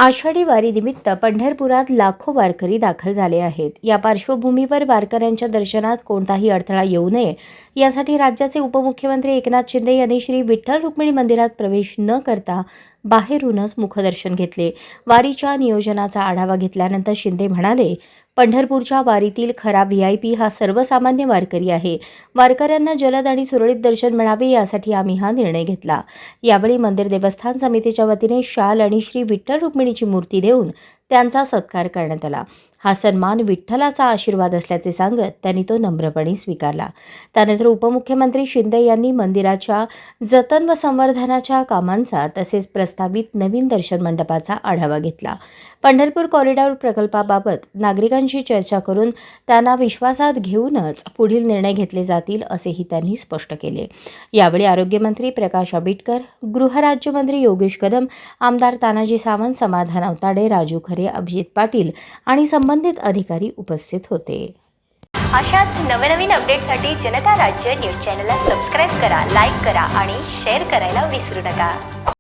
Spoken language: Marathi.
आषाढी वारीनिमित्त पंढरपुरात लाखो वारकरी दाखल झाले आहेत. या पार्श्वभूमीवर वारकऱ्यांच्या दर्शनात कोणताही अडथळा येऊ नये यासाठी राज्याचे उपमुख्यमंत्री एकनाथ शिंदे यांनी श्री विठ्ठल रुक्मिणी मंदिरात प्रवेश न करता बाहेरूनच मुखदर्शन घेतले. वारीच्या नियोजनाचा आढावा घेतल्यानंतर शिंदे म्हणाले, पंढरपूरच्या वारीतील खरा व्हीआयपी हा सर्वसामान्य वारकरी आहे. वारकऱ्यांना जलद आणि सुरळीत दर्शन मिळावे यासाठी आम्ही हा निर्णय घेतला. यावेळी मंदिर देवस्थान समितीच्या वतीने शाल आणि श्री विठ्ठल रुक्मिणीची मूर्ती देऊन त्यांचा सत्कार करण्यात आला. हा सन्मान विठ्ठलाचा आशीर्वाद असल्याचे सांगत त्यांनी तो नम्रपणे स्वीकारला. त्यानंतर उपमुख्यमंत्री शिंदे यांनी मंदिराच्या जतन व संवर्धनाच्या कामांचा तसेच प्रस्तावित नवीन दर्शन मंडपाचा आढावा घेतला. पंढरपूर कॉरिडॉर प्रकल्पाबाबत नागरिकांशी चर्चा करून त्यांना विश्वासात घेऊनच पुढील निर्णय घेतले जातील असेही त्यांनी स्पष्ट केले. यावेळी आरोग्यमंत्री प्रकाश आंबेडकर, गृहराज्यमंत्री योगेश कदम, आमदार तानाजी सावंत, समाधान अवताडे, राजू खरे, अभिजित पाटील आणि संबंधित अधिकारी उपस्थित होते. अशाच नवनवीन अपडेटसाठी जनता राज्य न्यूज चॅनलला सबस्क्राईब करा, लाईक करा आणि शेअर करायला विसरू नका.